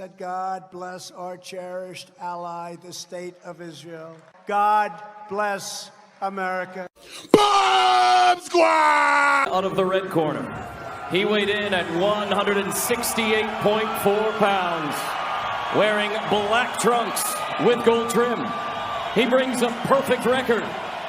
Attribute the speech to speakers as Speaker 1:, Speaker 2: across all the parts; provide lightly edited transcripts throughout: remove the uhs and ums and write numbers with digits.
Speaker 1: that God bless our cherished ally, the State of Israel. God bless America.
Speaker 2: Bomb Squad!
Speaker 3: Out of the red corner. He weighed in at 168.4 pounds, wearing black trunks with gold trim. He brings a perfect record,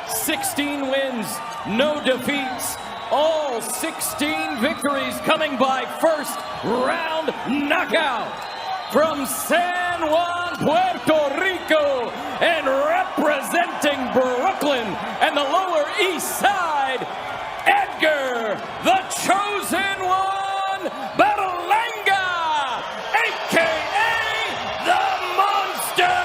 Speaker 3: 16 wins, no defeats, all 16 victories coming by first round knockout. From San Juan, Puerto Rico, and representing Brooklyn and the Lower East Side, Edgar, the Chosen One, Berlanga, a.k.a. the Monster!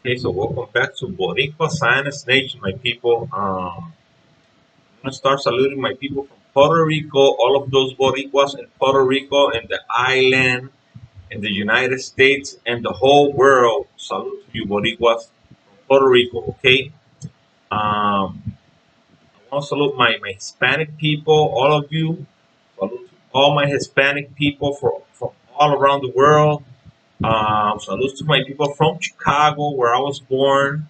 Speaker 4: Okay, so welcome back to Boricua Science Nation, my people. I'm gonna start saluting my people from Puerto Rico, all of those Boricuas in Puerto Rico and the island, in the United States, and the whole world. Salute to you, Boricuas from Puerto Rico. Okay. I want to salute my Hispanic people, all of you. Salute to all my Hispanic people from all around the world. Salute to my people from Chicago, where I was born,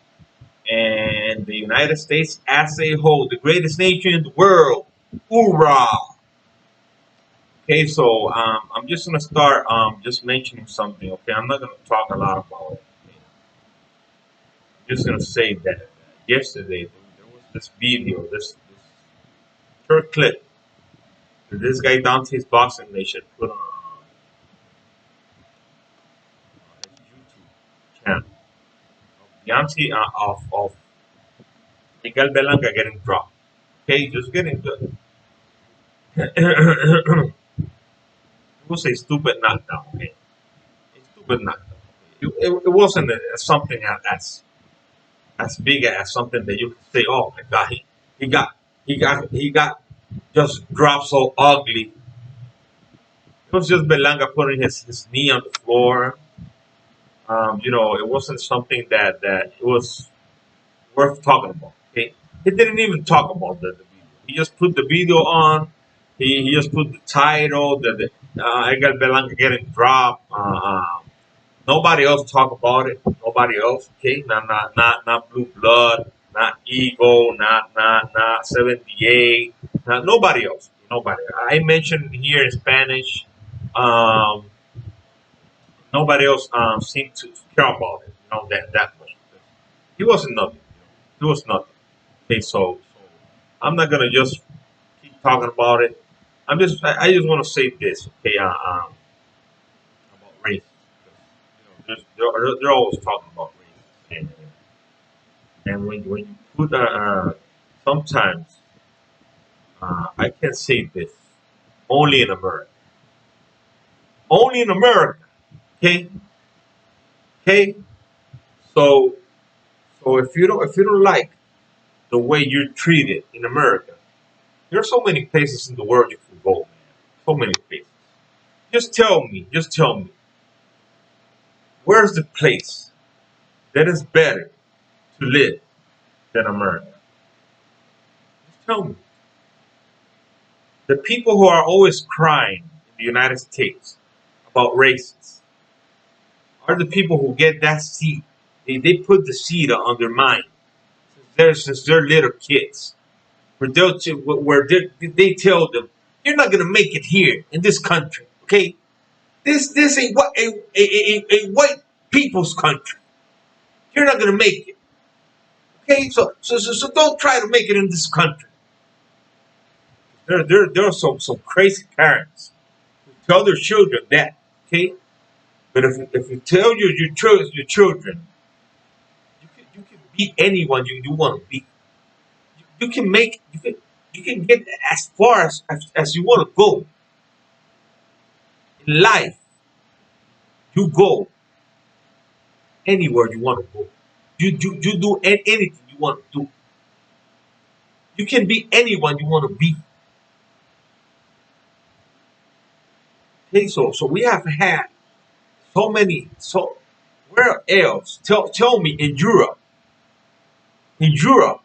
Speaker 4: and the United States as a whole, the greatest nation in the world. Hoorah! Okay, so I'm just gonna start just mentioning something. Okay, I'm not gonna talk a lot about it. Okay? I'm just gonna say that yesterday there was this video, this short clip that this guy Dante's Boxing Nation put on his YouTube channel. Deontay of Miguel Belanga getting dropped. Okay, just getting good. It was a stupid knockdown. Okay, a stupid knockdown. It wasn't something as big as something that you could say, oh my God, he got just dropped so ugly. It was just Belanga putting his knee on the floor. It wasn't something that it was worth talking about. Okay, he didn't even talk about the video. He just put the video on. He just put the title that Edgar Belanga getting dropped. Nobody else talk about it. Nobody else. Okay, not Blue Blood, not Ego, not 78. Nobody else. Nobody. I mentioned here in Spanish. Nobody else seemed to care about it. That much. He wasn't nothing. He was nothing. Okay, so I'm not gonna just keep talking about it. I just want to say this. Okay, about race. They're always talking about race, and when you put sometimes I can say this only in America. Only in America. Okay. Okay. So if you don't like the way you're treated in America, There are so many places in the world you can go, man. So many places. Just tell me, where's the place that is better to live than America? Just tell me. The people who are always crying in the United States about races are the people who get that seed. They put the seed on their mind since they're little kids. Where they tell them, you're not gonna make it here in this country, okay? This ain't what a white people's country. You're not gonna make it, okay? So don't try to make it in this country. There are some crazy parents who tell their children that, okay? But if you tell your children, you can be anyone you want to be. You can make you can get as far as you want to go in life. You go anywhere you want to go. You do anything you want to do. You can be anyone you want to be. Okay, so we have had so many. So where else? Tell me in Europe. In Europe,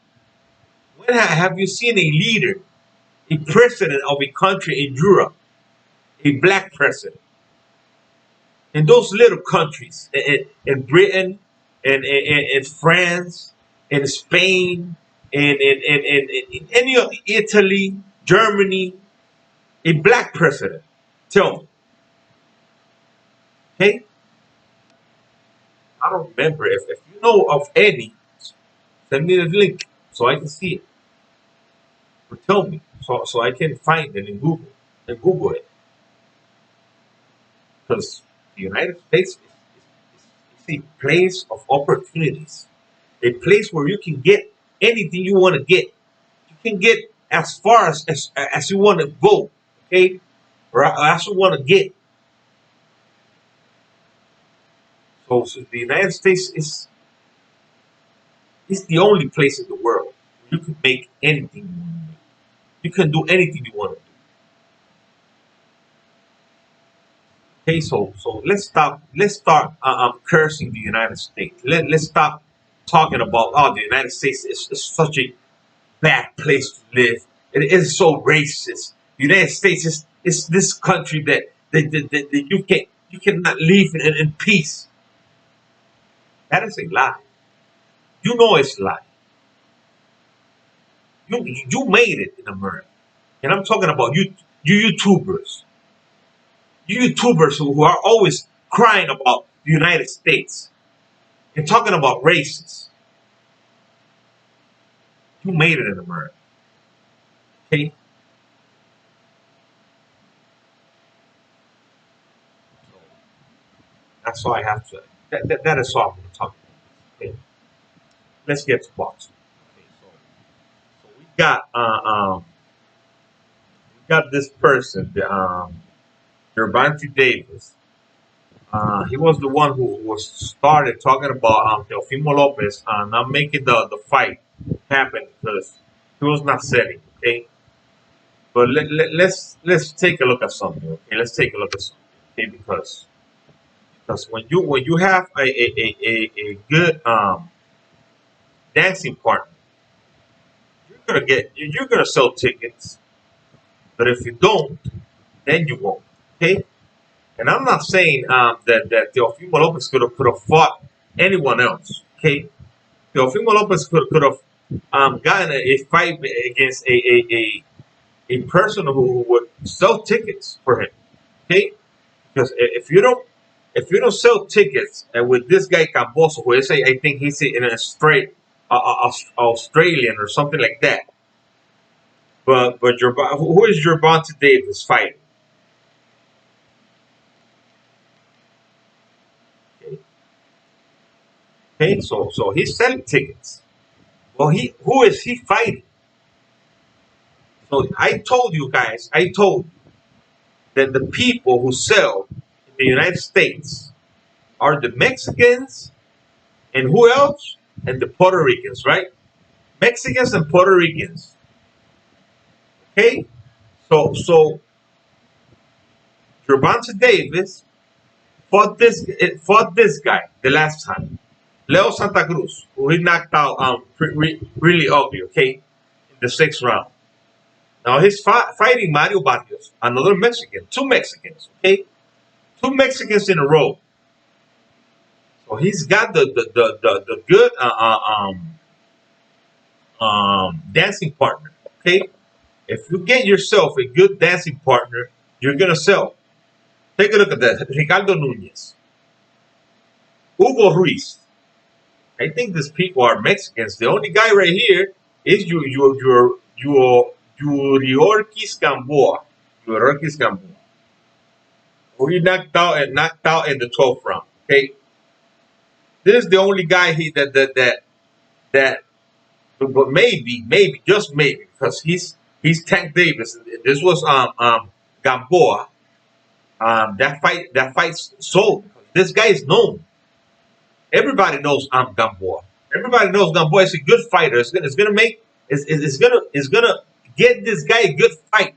Speaker 4: when have you seen a leader, a president of a country in Europe, a black president? In those little countries, in Britain, in France, in Spain, in any of Italy, Germany, a black president. Tell me, okay? I don't remember. If you know of any, send me the link so I can see it. Or tell me so I can find it in Google it. Because the United States is a place of opportunities, a place where you can get anything you want to get. You can get as far as you want to go, okay? Or as you want to get. So the United States is the only place in the world where you can make anything you want to make. You can do anything you want to do. Okay, so let's start cursing the United States. Let's stop talking about, oh, the United States is such a bad place to live. It is so racist. The United States is this country that you cannot live in peace. That is a lie. You know it's a lie. You made it in America. And I'm talking about you YouTubers. You YouTubers who are always crying about the United States and talking about races. You made it in America. Okay? So that's all I have to. That is all I'm going to talk about. Okay. Let's get to boxing. Okay, so we got this person, the Gervonta Davis. He was the one who was started talking about Teofimo Lopez not making the fight happen because he was not selling. Okay, but let's take a look at something. Okay, let's take a look at something. Okay, because when you have a good dancing partner, you're gonna sell tickets. But if you don't, then you won't. Okay, and I'm not saying that Teofimo Lopez could have fought anyone else. Okay, Teofimo Lopez could have gotten a fight against a person who would sell tickets for him. Okay, because if you don't sell tickets, and with this guy Camboso, who I think he's in a straight Australian or something like that. But who is Gervonta Davis fighting? Okay, okay, so he's selling tickets. Well, who is he fighting? So I told you that the people who sell in the United States are the Mexicans and who else? And the Puerto Ricans, right? Mexicans and Puerto Ricans. Okay, so Gervonta Davis fought this guy the last time, Leo Santa Cruz, who he knocked out really ugly. Okay, in the 6th round. Now he's fighting Mario Barrios, another Mexican, two Mexicans. Okay, two Mexicans in a row. So he's got the good dancing partner. Okay, if you get yourself a good dancing partner, you're gonna sell. Take a look at that. Ricardo Nunez, Hugo Ruiz. I think these people are Mexicans. The only guy right here is Yuriorkis Gamboa. Yuriorkis Gamboa. Who he knocked out in the 12th round. Okay, this is the only guy that but maybe just maybe because he's Tank Davis. This was Gamboa. That fight's sold. This guy is known. Everybody knows Gamboa. Everybody knows Gamboa is a good fighter. It's gonna get this guy a good fight.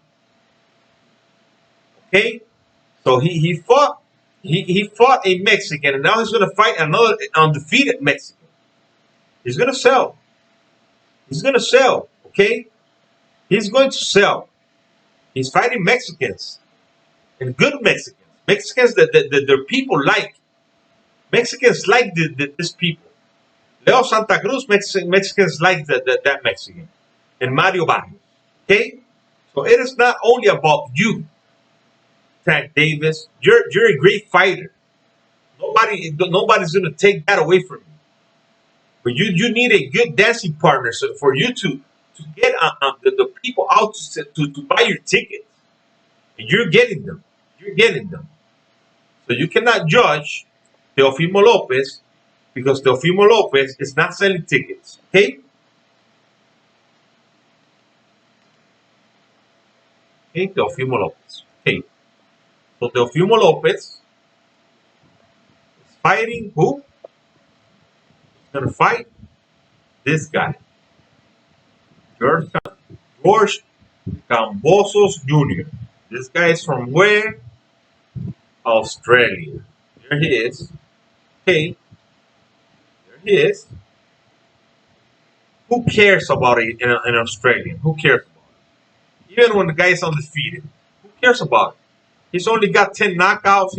Speaker 4: Okay, so he fought a Mexican, and now he's gonna fight another undefeated Mexican. He's gonna sell. He's gonna sell. Okay, he's going to sell. He's fighting Mexicans and good Mexicans. Mexicans that their people like. Mexicans like this people. Leo Santa Cruz, Mexicans like that Mexican. And Mario Barrios. Okay? So it is not only about you, Tank Davis. You're a great fighter. Nobody's gonna take that away from you. But you need a good dancing partner for you to get the people out to buy your tickets. And you're getting them. You're getting them. So you cannot judge Teofimo Lopez because Teofimo Lopez is not selling tickets. Okay? Okay, Teofimo Lopez. Okay. So Teofimo Lopez is fighting who? He's gonna fight this guy. George Cambosos Jr. This guy is from where? Australia. There he is. Okay. There he is. Who cares about it in Australia? Who cares about it? Even when the guy is undefeated. Who cares about it? He's only got 10 knockouts.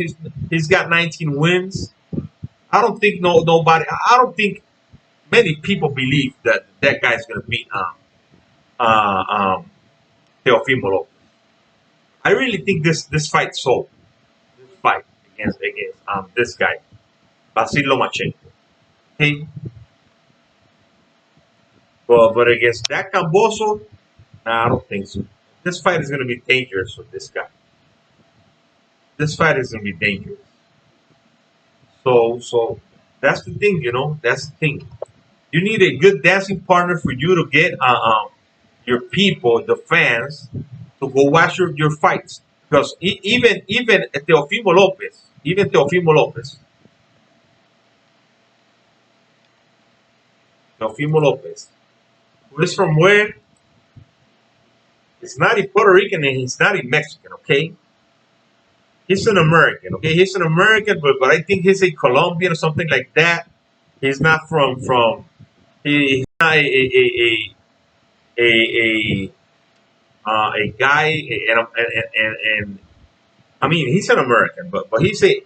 Speaker 4: He's got 19 wins. I don't think I don't think many people believe that guy's gonna beat Teofimo Lopez. I really think this fight sold. This fight against this guy, Vasil Lomachenko. Okay, but against that Camboso, nah, I don't think so. This fight is gonna be dangerous for this guy. This fight is gonna be dangerous. So that's the thing, That's the thing. You need a good dancing partner for you to get your people, the fans, to go watch your fights. Because even Teofimo Lopez, who is from where? It's not a Puerto Rican and he's not a Mexican, okay? He's an American, okay? He's an American, but I think he's a Colombian or something like that. He's not he's not a guy, and I mean he's an American, but he's a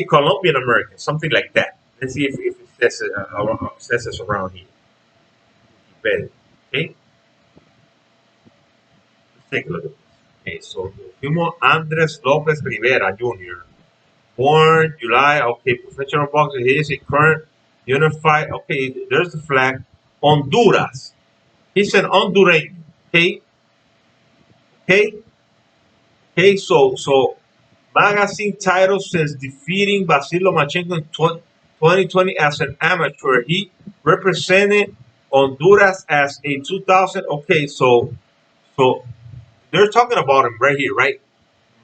Speaker 4: Colombian American, something like that. Let's see if it says it around here. Better, okay? Let's take a look at this. Okay, so Teofimo Andres Lopez Rivera Jr. Born July. Okay, professional boxer. He is a current unified. Okay, there's the flag. Honduras. He's an Honduran. Okay. So magazine title since defeating Vasil Lomachenko in 2020 as an amateur. He represented Honduras as a 2000. Okay, so they're talking about him right here, right?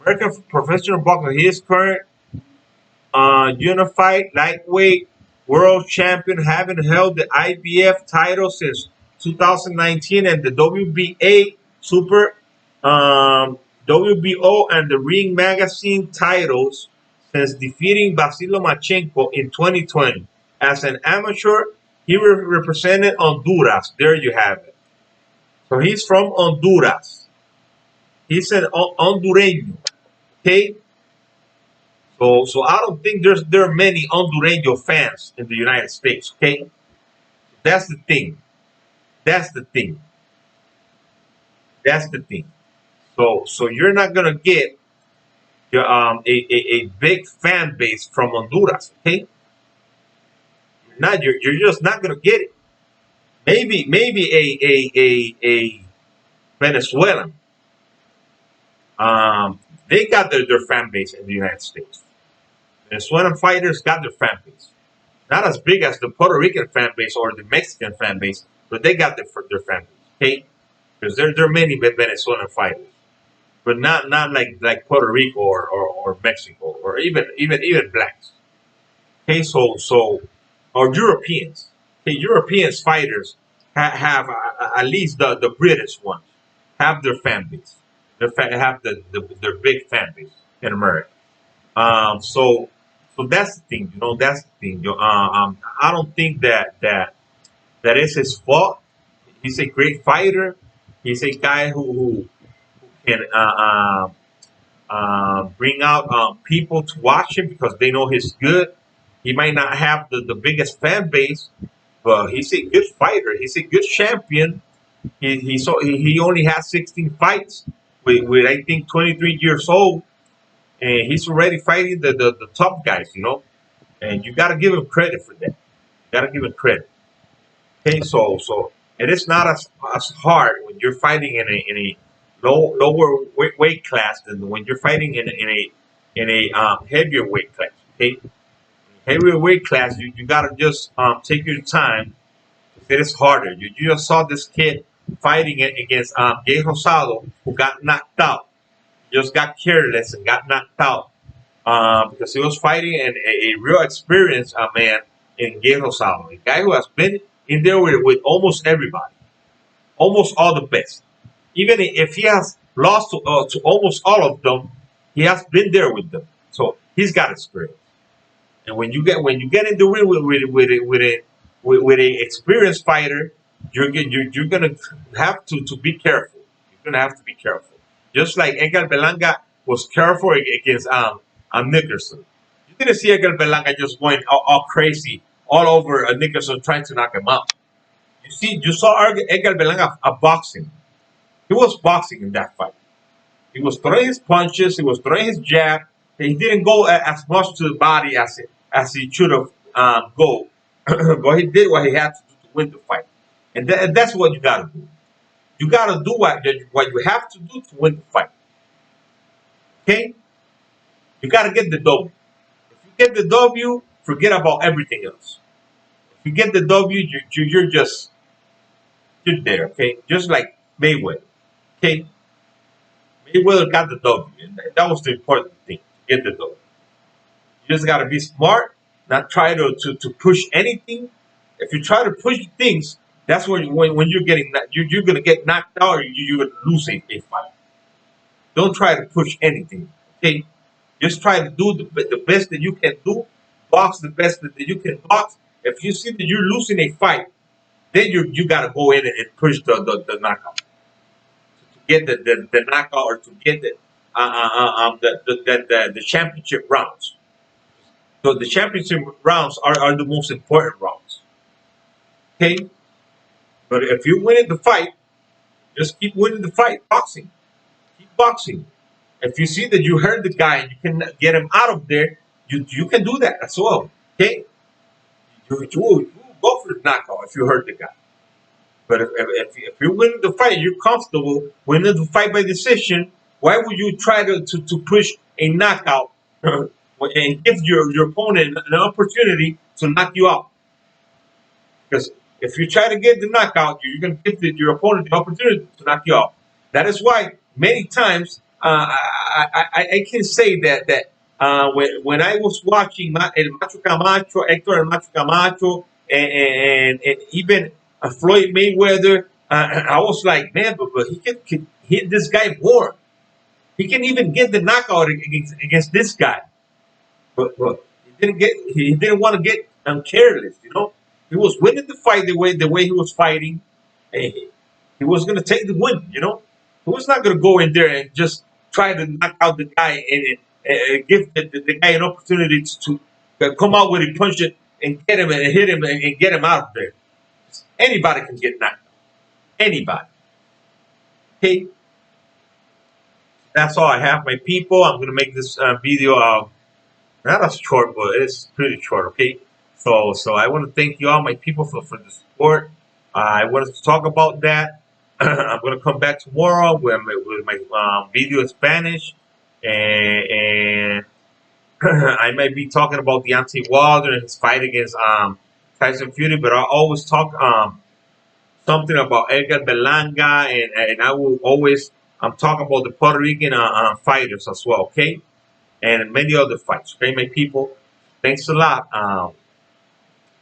Speaker 4: American professional boxer. He is current unified lightweight world champion, having held the IBF title since 2019 and the WBA Super WBO and the Ring Magazine titles since defeating Vasily Lomachenko in 2020. As an amateur, he represented Honduras. There you have it. So he's from Honduras. He's an Hondureño. Okay. So I don't think there are many Hondureño fans in the United States. Okay. That's the thing. That's the thing. That's the thing. So you're not gonna get a big fan base from Honduras. Okay. You're just not gonna get it. Maybe a Venezuelan. They got their fan base in the United States. Venezuelan fighters got their fan base. Not as big as the Puerto Rican fan base or the Mexican fan base, but they got their fan base. Okay, because there are many Venezuelan fighters, but not like Puerto Rico or Mexico or even blacks. Okay, so or Europeans. Okay, Europeans fighters have at least the British ones have their fan base. Have their big fan base in America. So that's the thing. That's the thing. I don't think that is his fault. He's a great fighter. He's a guy who can bring out people to watch him because they know he's good. He might not have the biggest fan base, but he's a good fighter. He's a good champion. He only has 16 fights with I think 23 years old, and he's already fighting the top guys. And you got to give him credit for that. You got to give him credit. Okay, so it is not as hard when you're fighting in a lower weight class than when you're fighting in a heavier weight class. Okay, heavier weight class, you gotta just take your time. It is harder. You just saw this kid fighting it against Gay Rosado, who got knocked out. Just got careless and got knocked out because he was fighting a real experienced man in Gay Rosado, a guy who has been in there with almost everybody, almost all the best. Even if he has lost to almost all of them, he has been there with them. So he's got experience. And when you get in the ring with a experienced fighter, you're gonna have to be careful. You're gonna have to be careful. Just like Edgar Belanga was careful against Nickerson. You didn't see Edgar Belanga just going all crazy all over Nickerson trying to knock him out. You saw Edgar Belanga boxing. He was boxing in that fight. He was throwing his punches. He was throwing his jab. He didn't go as much to the body as he should have go. But he did what he had to do to win the fight, and that's what you gotta do. You gotta do what you have to do to win the fight. Okay? You gotta get the W. If you get the W, forget about everything else. If you get the W, you're there. Okay? Just like Mayweather. Okay? Mayweather got the W, and that was the important thing. To get the W. You just gotta be smart, not try to push anything. If you try to push things, that's when you're getting you're gonna get knocked out or you're gonna lose a fight. Don't try to push anything. Okay, just try to do the best that you can do. Box the best that you can box. If you see that you're losing a fight, then you gotta go in and push the knockout to get the knockout or to get the championship rounds. So the championship rounds are the most important rounds. Okay? But if you win the fight, just keep winning the fight. Boxing. Keep boxing. If you see that you hurt the guy and you can get him out of there, you can do that as well. Okay? You will go for the knockout if you hurt the guy. But if you're winning the fight, you're comfortable winning the fight by decision, why would you try to push a knockout and give your opponent an opportunity to knock you out? Because if you try to get the knockout, you're going to give your opponent the opportunity to knock you out. That is why many times I can say that when I was watching El Macho Camacho, Hector El Macho Camacho, and even Floyd Mayweather, I was like, man, but hit this guy more. He can even get the knockout against this guy, but he didn't want to get careless. You know, he was winning the fight the way he was fighting, and he was gonna take the win. You know, he was not gonna go in there and just try to knock out the guy and give the guy an opportunity to come out with a punch it and get him and hit him and get him out of there. Anybody can get knocked out. Anybody. Okay. That's all I have, my people. I'm gonna make this video not as short, but it's pretty short. Okay. So I want to thank you all, my people, for the support. I wanted to talk about that. I'm gonna come back tomorrow with my video in Spanish, and I might be talking about Deontay Wilder and his fight against Tyson Fury, but I always talk something about Edgar Berlanga, and I will always talk about the Puerto Rican fighters as well, okay? And many other fights, okay, my people? Thanks a lot.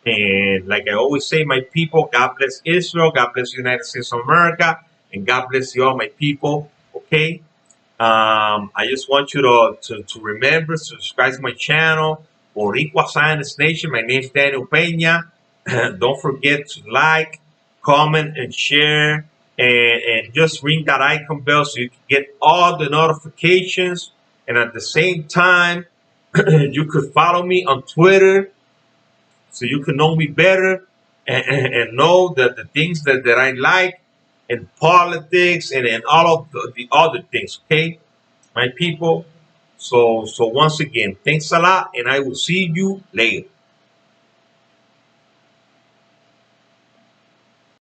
Speaker 4: And like I always say, my people, God bless Israel, God bless the United States of America, and God bless you all, my people, okay? I just want you to remember, subscribe to my channel, Boricua Science Nation. My name is Daniel Peña. Don't forget to like, comment, and share, and just ring that icon bell so you can get all the notifications. And at the same time, you could follow me on Twitter so you can know me better and know that the things that I like in politics and all of the other things, okay, my people? So once again, thanks a lot, and I will see you later.